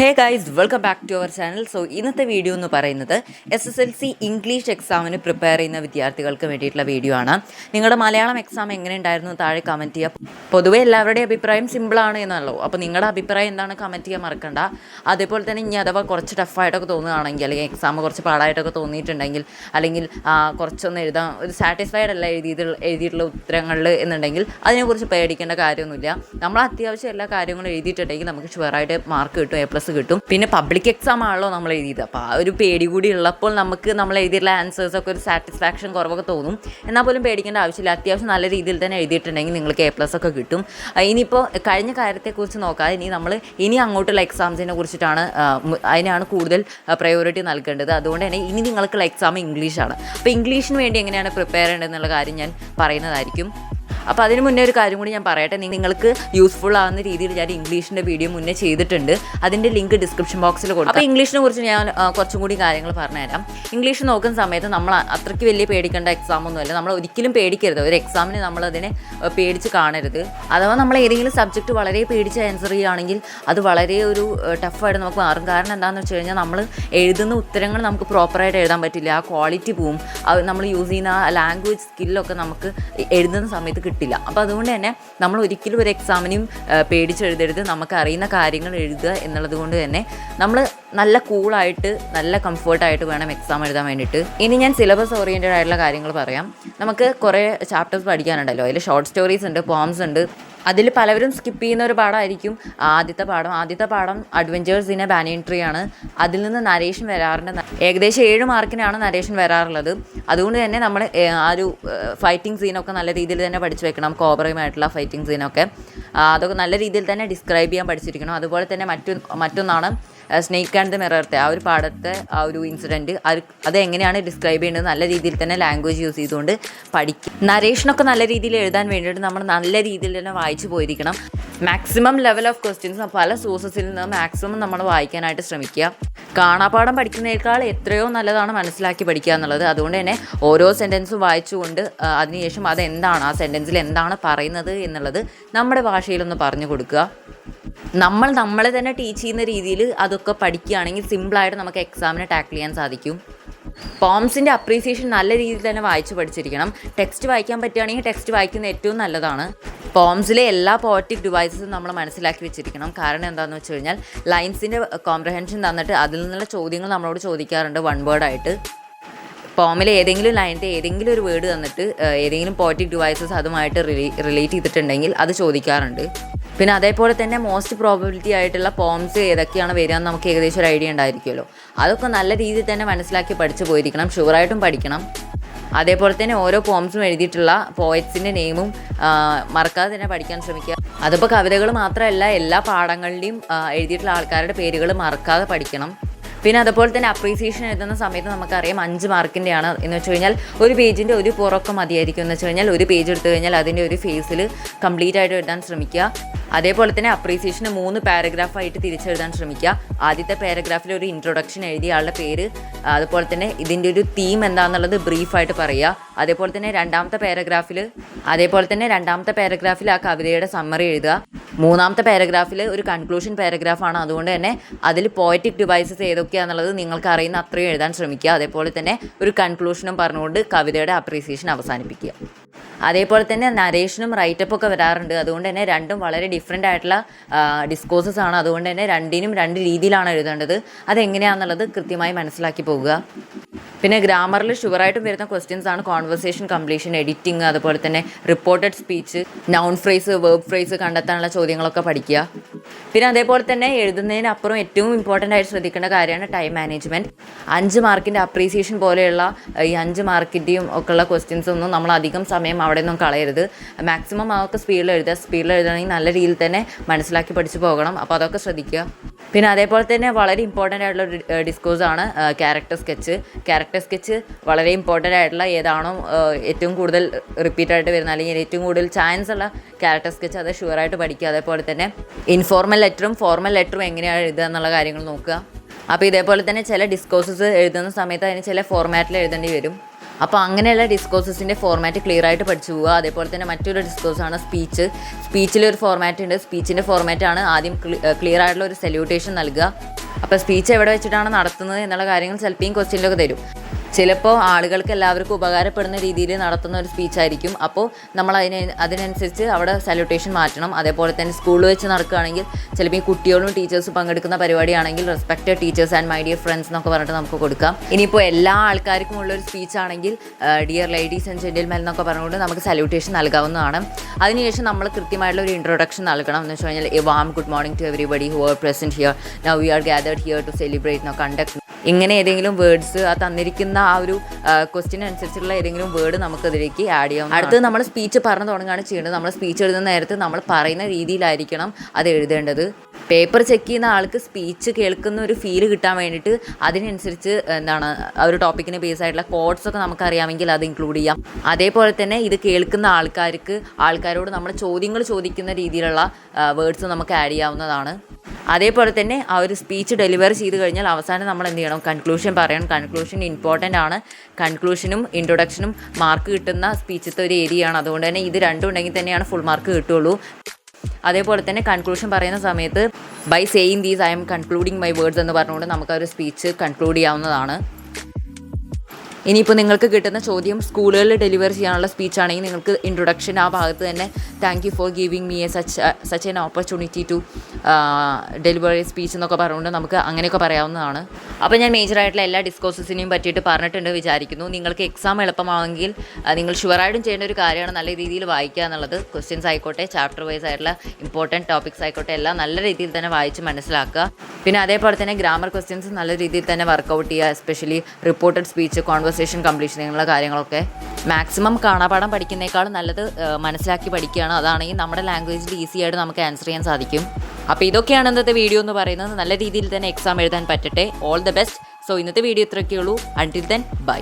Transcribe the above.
Hey guys, welcome back to our channel. So ഇന്നത്തെ video എന്ന് പറയുന്നത് SSLC ഇംഗ്ലീഷ് എക്സാമിന് പ്രിപ്പയർ ചെയ്യുന്ന വിദ്യാർത്ഥികൾക്ക് വേണ്ടിയിട്ടുള്ള വീഡിയോ ആണ്. നിങ്ങളുടെ മലയാളം എക്സാം എങ്ങനെ ഉണ്ടായിരുന്നു താഴെ കമൻറ്റ് ചെയ്യുക. പൊതുവേ എല്ലാവരുടെയും അഭിപ്രായം സിമ്പിളാണ് എന്നല്ലോ. അപ്പോൾ നിങ്ങളുടെ അഭിപ്രായം എന്താണ് കമൻറ്റ് ചെയ്യാൻ മറക്കണ്ട. അതേപോലെ തന്നെ ഇനി അഥവാ കുറച്ച് ടഫായിട്ടൊക്കെ തോന്നുകയാണെങ്കിൽ, അല്ലെങ്കിൽ എക്സാം കുറച്ച് പാടായിട്ടൊക്കെ തോന്നിയിട്ടുണ്ടെങ്കിൽ, അല്ലെങ്കിൽ കുറച്ചൊന്ന് എഴുതാൻ ഒരു സാറ്റിസ്ഫൈഡ് അല്ല എഴുതിയിട്ടുള്ള ഉത്തരങ്ങളിൽ എന്നുണ്ടെങ്കിൽ അതിനെക്കുറിച്ച് പേടിക്കേണ്ട കാര്യമൊന്നുമില്ല. നമ്മൾ അത്യാവശ്യം എല്ലാ കാര്യങ്ങളും എഴുതിയിട്ടുണ്ടെങ്കിൽ നമുക്ക് ഷുവറായിട്ട് മാർക്ക് കിട്ടും, A+ കിട്ടും. പിന്നെ പബ്ലിക് എക്സാം ആണല്ലോ നമ്മൾ എഴുതിയത്. അപ്പോൾ ആ ഒരു പേടി കൂടി ഉള്ളപ്പോൾ നമുക്ക് നമ്മൾ എഴുതിയിട്ടുള്ള ആൻസേഴ്സൊക്കെ ഒരു സാറ്റിസ്ഫാക്ഷൻ കുറവൊക്കെ തോന്നും. എന്നാൽ പോലും പേടിക്കേണ്ട ആവശ്യമില്ല. അത്യാവശ്യം നല്ല രീതിയിൽ തന്നെ എഴുതിയിട്ടുണ്ടെങ്കിൽ നിങ്ങൾക്ക് A+ ഒക്കെ കിട്ടും. ഇനിയിപ്പോൾ കഴിഞ്ഞ കാര്യത്തെക്കുറിച്ച് നോക്കാതെ ഇനി അങ്ങോട്ടുള്ള എക്സാംസിനെ കുറിച്ചിട്ടാണ് അതിനാണ് കൂടുതൽ പ്രയോറിറ്റി നൽകേണ്ടത്. അതുകൊണ്ട് തന്നെ ഇനി നിങ്ങൾക്കുള്ള എക്സാം ഇംഗ്ലീഷാണ്. അപ്പോൾ ഇംഗ്ലീഷിന് വേണ്ടി എങ്ങനെയാണ് പ്രിപ്പയർ ചെയ്യേണ്ടതെന്നുള്ള കാര്യം ഞാൻ പറയുന്നതായിരിക്കും. അപ്പോൾ അതിന് മുന്നേ ഒരു കാര്യം കൂടി ഞാൻ പറയട്ടെ. നിങ്ങൾക്ക് യൂസ്ഫുൾ ആവുന്ന രീതിയിൽ ഞാൻ ഇംഗ്ലീഷിൻ്റെ വീഡിയോ മുന്നേ ചെയ്തിട്ടുണ്ട്. അതിൻ്റെ ലിങ്ക് ഡിസ്ക്രിപ്ഷൻ ബോക്സിൽ കൊടുക്കും. അപ്പോൾ ഇംഗ്ലീഷിനെ കുറിച്ച് ഞാൻ കുറച്ചും കൂടി കാര്യങ്ങൾ പറഞ്ഞുതരാം. ഇംഗ്ലീഷ് നോക്കുന്ന സമയത്ത് നമ്മൾ അത്രയ്ക്ക് വലിയ പേടിക്കേണ്ട എക്സാമൊന്നുമല്ല. നമ്മൾ ഒരിക്കലും പേടിക്കരുത്. ഒരു എക്സാമിന് നമ്മളതിനെ പേടിച്ച് കാണരുത്. അഥവാ നമ്മൾ ഏതെങ്കിലും സബ്ജക്റ്റ് വളരെ പേടിച്ച് ആൻസർ ചെയ്യുകയാണെങ്കിൽ അത് വളരെ ഒരു ടഫായിട്ട് നമുക്ക് മാറും. കാരണം എന്താണെന്ന് വെച്ച് കഴിഞ്ഞാൽ നമ്മൾ എഴുതുന്ന ഉത്തരങ്ങൾ നമുക്ക് പ്രോപ്പറായിട്ട് എഴുതാൻ പറ്റില്ല. ആ ക്വാളിറ്റി പോവും. നമ്മൾ യൂസ് ചെയ്യുന്ന ലാംഗ്വേജ് സ്കില്ലൊക്കെ നമുക്ക് എഴുതുന്ന സമയത്ത് കിട്ടില്ല. അപ്പോൾ അതുകൊണ്ട് തന്നെ നമ്മൾ ഒരിക്കലും ഒരു എക്സാമിനും പേടിച്ചെഴുതരുത്. നമുക്ക് അറിയുന്ന കാര്യങ്ങൾ എഴുതുക എന്നുള്ളത് കൊണ്ട് തന്നെ നമ്മൾ നല്ല കൂളായിട്ട് നല്ല കംഫർട്ടായിട്ട് വേണം എക്സാം എഴുതാൻ വേണ്ടിയിട്ട്. ഇനി ഞാൻ സിലബസ് ഓറിയൻറ്റഡ് ആയിട്ടുള്ള കാര്യങ്ങൾ പറയാം. നമുക്ക് കുറേ ചാപ്റ്റേഴ്സ് പഠിക്കാനുണ്ടല്ലോ. അതിൽ ഷോർട്ട് സ്റ്റോറീസ് ഉണ്ട്, പോംസ് ഉണ്ട്. അതിൽ പലവരും സ്കിപ്പ് ചെയ്യുന്ന ഒരു പാഠമായിരിക്കും ആദ്യത്തെ പാഠം adventures in A banyan tree ആണ്. അതിൽ നിന്ന് നരേഷൻ വരാറുണ്ട്. ഏകദേശം 7 മാർക്കിനാണ് നരേഷൻ വരാറുള്ളത്. അതുകൊണ്ട് തന്നെ നമ്മൾ ആ ഒരു ഫൈറ്റിംഗ് സീനൊക്കെ നല്ല രീതിയിൽ തന്നെ പഠിച്ചു വെക്കണം. കോബ്രയുമായിട്ടുള്ള ഫൈറ്റിംഗ് സീനൊക്കെ അതൊക്കെ നല്ല രീതിയിൽ തന്നെ ഡിസ്ക്രൈബ് ചെയ്യാൻ പഠിച്ചിരിക്കണം. അതുപോലെ തന്നെ മറ്റൊന്നാണ് സ്നേക്ക് ആൻഡ് ദ മിററത്തെ ആ ഒരു പാഠത്തെ ആ ഒരു ഇൻസിഡൻറ്റ് അത് എങ്ങനെയാണ് ഡിസ്ക്രൈബ് ചെയ്യേണ്ടത് നല്ല രീതിയിൽ തന്നെ ലാംഗ്വേജ് യൂസ് ചെയ്തുകൊണ്ട് പഠിക്കും. നരേഷനൊക്കെ നല്ല രീതിയിൽ എഴുതാൻ വേണ്ടിയിട്ട് നമ്മൾ നല്ല രീതിയിൽ തന്നെ വായിച്ചു പോയിരിക്കണം. മാക്സിമം ലെവൽ ഓഫ് ക്വസ്റ്റ്യൻസ് പല സോഴ്സസിൽ നിന്ന് മാക്സിമം നമ്മൾ വായിക്കാനായിട്ട് ശ്രമിക്കുക. കാണാപ്പാഠം പഠിക്കുന്നതിനേക്കാൾ എത്രയോ നല്ലതാണ് മനസ്സിലാക്കി പഠിക്കുക എന്നുള്ളത്. അതുകൊണ്ട് തന്നെ ഓരോ സെൻറ്റൻസും വായിച്ചുകൊണ്ട് അതിനുശേഷം അതെന്താണ്, ആ സെൻറ്റൻസിൽ എന്താണ് പറയുന്നത് എന്നുള്ളത് നമ്മുടെ ഭാഷയിലൊന്ന് പറഞ്ഞു കൊടുക്കുക. നമ്മളെ തന്നെ ടീച്ച് ചെയ്യുന്ന രീതിയിൽ അതൊക്കെ പഠിക്കുകയാണെങ്കിൽ സിമ്പിളായിട്ട് നമുക്ക് എക്സാമിനെ ടാക്കിൾ ചെയ്യാൻ സാധിക്കും. പോംസിൻ്റെ അപ്രീസിയേഷൻ നല്ല രീതിയിൽ തന്നെ വായിച്ച് പഠിച്ചിരിക്കണം. ടെക്സ്റ്റ് വായിക്കാൻ പറ്റുകയാണെങ്കിൽ ടെക്സ്റ്റ് വായിക്കുന്നത് ഏറ്റവും നല്ലതാണ്. പോംസിലെ എല്ലാ പോയറ്റിക് ഡിവൈസസും നമ്മൾ മനസ്സിലാക്കി വെച്ചിരിക്കണം. കാരണം എന്താണെന്ന് വെച്ച് കഴിഞ്ഞാൽ ലൈൻസിൻ്റെ കോംപ്രഹെൻഷൻ തന്നിട്ട് അതിൽ നിന്നുള്ള ചോദ്യങ്ങൾ നമ്മളോട് ചോദിക്കാറുണ്ട് 1 വേർഡായിട്ട്. പോമിലെ ഏതെങ്കിലും ലൈനിൻ്റെ ഏതെങ്കിലും ഒരു വേർഡ് തന്നിട്ട് ഏതെങ്കിലും പോയറ്റിക് ഡിവൈസസ് അതുമായിട്ട് റിലേറ്റ് ചെയ്തിട്ടുണ്ടെങ്കിൽ അത് ചോദിക്കാറുണ്ട്. പിന്നെ അതേപോലെ തന്നെ മോസ്റ്റ് പ്രോബബിലിറ്റി ആയിട്ടുള്ള പോംസ് ഏതൊക്കെയാണ് വരിക എന്ന് നമുക്ക് ഏകദേശം ഒരു ഐഡിയ ഉണ്ടായിരിക്കുമല്ലോ. അതൊക്കെ നല്ല രീതിയിൽ തന്നെ മനസ്സിലാക്കി പഠിച്ചു പോയിരിക്കണം. ഷുവറായിട്ടും പഠിക്കണം. അതേപോലെ തന്നെ ഓരോ പോംസും എഴുതിയിട്ടുള്ള പോയറ്റ്സിൻ്റെ നെയിമും മറക്കാതെ തന്നെ പഠിക്കാൻ ശ്രമിക്കുക. അതിപ്പോൾ കവിതകൾ മാത്രമല്ല, എല്ലാ പാഠങ്ങളിലെയും എഴുതിയിട്ടുള്ള ആൾക്കാരുടെ പേരുകൾ മറക്കാതെ പഠിക്കണം. പിന്നെ അതുപോലെ തന്നെ അപ്രീസിയേഷൻ എഴുതുന്ന സമയത്ത് നമുക്കറിയാം 5 മാർക്കിൻ്റെയാണ് എന്ന് വെച്ച് കഴിഞ്ഞാൽ ഒരു പേജിൻ്റെ ഒരു പുറമൊക്കെ മതിയായിരിക്കും. എന്ന് വെച്ച് കഴിഞ്ഞാൽ ഒരു പേജ് എടുത്തു കഴിഞ്ഞാൽ അതിൻ്റെ ഒരു ഫേസിൽ കംപ്ലീറ്റ് ആയിട്ട് എഴുതാൻ ശ്രമിക്കുക. അതേപോലെ തന്നെ അപ്രീസിയേഷന് 3 പാരഗ്രാഫായിട്ട് തിരിച്ചെഴുതാൻ ശ്രമിക്കുക. ആദ്യത്തെ പാരഗ്രാഫിൽ ഒരു ഇൻട്രൊഡക്ഷൻ എഴുതിയ ആളുടെ പേര്, അതുപോലെ തന്നെ ഇതിൻ്റെ ഒരു തീം എന്താണെന്നുള്ളത് ബ്രീഫായിട്ട് പറയുക. അതേപോലെ തന്നെ രണ്ടാമത്തെ പാരഗ്രാഫിൽ ആ കവിതയുടെ സമ്മറി എഴുതുക. 3ാമത്തെ പാരഗ്രാഫിൽ ഒരു കൺക്ലൂഷൻ പാരഗ്രാഫാണ്. അതുകൊണ്ട് തന്നെ അതിൽ പോയറ്റിക് ഡിവൈസസ് ഏതൊക്കെയാണെന്നുള്ളത് നിങ്ങൾക്ക് അറിയുന്ന അത്രയും എഴുതാൻ ശ്രമിക്കുക. അതേപോലെ തന്നെ ഒരു കൺക്ലൂഷനും പറഞ്ഞുകൊണ്ട് കവിതയുടെ അപ്രീസിയേഷൻ അവസാനിപ്പിക്കുക. അതേപോലെ തന്നെ നരേഷനും റൈറ്റപ്പൊക്കെ വരാറുണ്ട്. അതുകൊണ്ട് തന്നെ രണ്ടും വളരെ ഡിഫറെൻ്റ് ആയിട്ടുള്ള ഡിസ്കോഴ്സസ് ആണ്. അതുകൊണ്ട് തന്നെ രണ്ടിനും 2 രീതിയിലാണ് എഴുതേണ്ടത്. അതെങ്ങനെയാണെന്നുള്ളത് കൃത്യമായി മനസ്സിലാക്കി പോകുക. പിന്നെ ഗ്രാമറിൽ ഷുവറായിട്ടും വരുന്ന ക്വസ്റ്റ്യൻസ് ആണ് കോൺവെർസേഷൻ കംപ്ലീഷൻ, എഡിറ്റിംഗ്, അതുപോലെ തന്നെ reported speech, noun phrase, verb phrase കണ്ടെത്താനുള്ള ചോദ്യങ്ങളൊക്കെ പഠിക്കുക. പിന്നെ അതേപോലെ തന്നെ എഴുതുന്നതിനപ്പുറം ഏറ്റവും ഇമ്പോർട്ടൻ്റ് ആയിട്ട് ശ്രദ്ധിക്കേണ്ട കാര്യമാണ് ടൈം മാനേജ്മെൻറ്റ്. 5 മാർക്കിൻ്റെ അപ്രീസിയേഷൻ പോലെയുള്ള ഈ 5 മാർക്കിൻ്റെയും ഒക്കെയുള്ള ക്വസ്റ്റ്യൻസ് ഒന്നും നമ്മൾ അധികം സമയം അവിടെ നിന്നും കളയരുത്. മാക്സിമം അതൊക്കെ സ്പീഡിൽ എഴുതണമെങ്കിൽ നല്ല രീതിയിൽ തന്നെ മനസ്സിലാക്കി പഠിച്ചു പോകണം. അപ്പോൾ അതൊക്കെ ശ്രദ്ധിക്കുക. പിന്നെ അതേപോലെ തന്നെ വളരെ ഇമ്പോർട്ടൻ്റ് ആയിട്ടുള്ള ഒരു ഡിസ്കോഴ്സാണ് ക്യാരക്ടർ സ്കെച്ച്. വളരെ ഇമ്പോർട്ടൻ്റ് ആയിട്ടുള്ള ഏതാണോ ഏറ്റവും കൂടുതൽ റിപ്പീറ്റായിട്ട് വരുന്ന അല്ലെങ്കിൽ ഏറ്റവും കൂടുതൽ ചാൻസ് ഉള്ള ക്യാരക്ടർ സ്കെച്ച് അത് ഷുവറായിട്ട് പഠിക്കുക. അതേപോലെ തന്നെ ഇൻഫോർമൽ ലെറ്ററും ഫോർമൽ ലെറ്ററും എങ്ങനെയാണ് എഴുതുക എന്നുള്ള കാര്യങ്ങൾ നോക്കുക. അപ്പോൾ ഇതേപോലെ തന്നെ ചില ഡിസ്കോഴ്സസ് എഴുതുന്ന സമയത്ത് അതിന് ചില ഫോർമാറ്റിൽ എഴുതേണ്ടി വരും. അപ്പോൾ അങ്ങനെയുള്ള ഡിസ്കോഴ്സസിൻ്റെ ഫോർമാറ്റ് ക്ലിയർ ആയിട്ട് പഠിച്ചു പോവുക. അതേപോലെ തന്നെ മറ്റൊരു ഡിസ്കോഴ്സാണ് സ്പീച്ച്. സ്പീച്ചിലൊരു ഫോർമാറ്റ് ഉണ്ട്. സ്പീച്ചിൻ്റെ ഫോർമാറ്റാണ് ആദ്യം ക്ലിയർ ആയിട്ടുള്ള ഒരു സല്യൂട്ടേഷൻ നൽകുക. അപ്പോൾ സ്പീച്ച് എവിടെ വെച്ചിട്ടാണ് നടത്തുന്നത് എന്നുള്ള കാര്യങ്ങൾ ചിലപ്പോൾ ക്വസ്റ്റ്യനിലൊക്കെ തരും. ചിലപ്പോൾ ആളുകൾക്ക് എല്ലാവർക്കും ഉപകാരപ്പെടുന്ന രീതിയിൽ നടത്തുന്ന ഒരു സ്പീച്ചായിരിക്കും. അപ്പോൾ നമ്മൾ അതിനനുസരിച്ച് അവിടെ സല്യൂട്ടേഷൻ മാറ്റണം. അതേപോലെ തന്നെ സ്കൂളിൽ വെച്ച് നടക്കുകയാണെങ്കിൽ ചിലപ്പോൾ ഈ കുട്ടികളും ടീച്ചേഴ്സും പങ്കെടുക്കുന്ന പരിപാടിയാണെങ്കിൽ respected teachers and my dear friends എന്നൊക്കെ പറഞ്ഞിട്ട് നമുക്ക് കൊടുക്കാം. ഇനിയിപ്പോൾ എല്ലാ ആൾക്കാർക്കും ഉള്ളൊരു സ്പീച്ചാണെങ്കിൽ ഡിയർ ലേഡീസ് ആൻഡ് ജെന്റിൽമെൻ എന്നൊക്കെ പറഞ്ഞുകൊണ്ട് നമുക്ക് സല്യൂട്ടേഷൻ നൽകാവുന്നതാണ്. അതിനുശേഷം നമ്മൾ കൃത്യമായിട്ടുള്ള ഒരു ഇൻട്രൊഡക്ഷൻ നൽകണം. എന്ന് വെച്ച് കഴിഞ്ഞാൽ a warm good morning to everybody who are present here, now we are gathered here to celebrate no conduct. ഇങ്ങനെ ഏതെങ്കിലും വേർഡ്സ് ആ തന്നിരിക്കുന്ന ആ ഒരു ക്വസ്റ്റ്യൻ അനുസരിച്ചുള്ള ഏതെങ്കിലും വേർഡ് നമുക്കതിലേക്ക് ആഡ് ചെയ്യാം. അടുത്തത് നമ്മൾ സ്പീച്ച് പറഞ്ഞു തുടങ്ങുകയാണ് ചെയ്യേണ്ടത്. നമ്മൾ സ്പീച്ച് എഴുതുന്ന നേരത്ത് നമ്മൾ പറയുന്ന രീതിയിലായിരിക്കണം അത് എഴുതേണ്ടത്. പേപ്പർ ചെക്ക് ചെയ്യുന്ന ആൾക്ക് സ്പീച്ച് കേൾക്കുന്ന ഒരു ഫീൽ കിട്ടാൻ വേണ്ടിയിട്ട് അതിനനുസരിച്ച് ആ ഒരു ടോപ്പിക്കിന് ബേസ് ആയിട്ടുള്ള കോഡ്സ് ഒക്കെ നമുക്കറിയാമെങ്കിൽ അത് ഇൻക്ലൂഡ് ചെയ്യാം. അതേപോലെ തന്നെ ഇത് കേൾക്കുന്ന ആൾക്കാരോട് നമ്മൾ ചോദ്യങ്ങൾ ചോദിക്കുന്ന രീതിയിലുള്ള വേർഡ്സ് നമുക്ക് ആഡ് ചെയ്യാവുന്നതാണ്. അതേപോലെ തന്നെ ആ ഒരു സ്പീച്ച് ഡെലിവറി ചെയ്ത് കഴിഞ്ഞാൽ അവസാനം നമ്മൾ എന്ത് ചെയ്യണം, കൺക്ലൂഷൻ പറയണം. കൺക്ലൂഷൻ ഇമ്പോർട്ടൻ്റ് ആണ്. കൺക്ലൂഷനും ഇൻട്രൊഡക്ഷനും മാർക്ക് കിട്ടുന്ന സ്പീച്ചത്തെ ഒരു ഏരിയയാണ്. അതുകൊണ്ട് തന്നെ ഇത് രണ്ടും ഉണ്ടെങ്കിൽ തന്നെയാണ് ഫുൾ മാർക്ക് കിട്ടുള്ളൂ. അതേപോലെ തന്നെ കൺക്ലൂഷൻ പറയുന്ന സമയത്ത് by saying these I am concluding my words എന്ന് പറഞ്ഞുകൊണ്ട് നമുക്ക് ആ ഒരു സ്പീച്ച് കൺക്ലൂഡ് ചെയ്യാവുന്നതാണ്. ഇനിയിപ്പോൾ നിങ്ങൾക്ക് കിട്ടുന്ന ചോദ്യം സ്കൂളുകളിൽ ഡെലിവറി ചെയ്യാനുള്ള സ്പീച്ചാണെങ്കിൽ നിങ്ങൾക്ക് ഇൻട്രൊഡക്ഷൻ ആ ഭാഗത്ത് തന്നെ thank you for giving me such an opportunity to delivery speech എന്നൊക്കെ പറഞ്ഞുകൊണ്ട് നമുക്ക് അങ്ങനെയൊക്കെ പറയാവുന്നതാണ്. അപ്പോൾ ഞാൻ മേജറായിട്ടുള്ള എല്ലാ ഡിസ്കോഴ്സസിനെയും പറ്റിയിട്ട് പറഞ്ഞിട്ടുണ്ട് വിചാരിക്കുന്നു. നിങ്ങൾക്ക് എക്സാം എളുപ്പമാണെങ്കിൽ നിങ്ങൾ ഷുവറായിട്ടും ചെയ്യേണ്ട ഒരു കാര്യമാണ് നല്ല രീതിയിൽ വായിക്കുക എന്നുള്ളത്. ക്വസ്റ്റ്യൻസ് ആയിക്കോട്ടെ, ചാപ്റ്റർ വൈസ് ആയിട്ടുള്ള ഇമ്പോർട്ടൻറ്റ് ടോപ്പിക്സ് ആയിക്കോട്ടെ, എല്ലാം നല്ല രീതിയിൽ തന്നെ വായിച്ച് മനസ്സിലാക്കുക. പിന്നെ അതേപോലെ തന്നെ ഗ്രാമർ ക്വസ്റ്റ്യൻസ് നല്ല രീതിയിൽ തന്നെ വർക്കൗട്ട് ചെയ്യുക. Especially reported speech, conversation completion എന്നുള്ള കാര്യങ്ങളൊക്കെ മാക്സിമം കാണാപാഠം പഠിക്കുന്നേക്കാളും നല്ലത് മനസ്സിലാക്കി പഠിക്കുകയാണ്. അതാണെങ്കിൽ നമ്മുടെ ലാംഗ്വേജിൽ ഈസി ആയിട്ട് നമുക്ക് ആൻസർ ചെയ്യാൻ സാധിക്കും. അപ്പോൾ ഇതൊക്കെയാണ് ഇന്നത്തെ വീഡിയോ എന്ന് പറയുന്നത്. നല്ല രീതിയിൽ തന്നെ എക്സാം എഴുതാൻ പറ്റട്ടെ. All the best. സോ ഇന്നത്തെ വീഡിയോ ഇത്രയൊക്കെയുള്ളൂ. Until then by.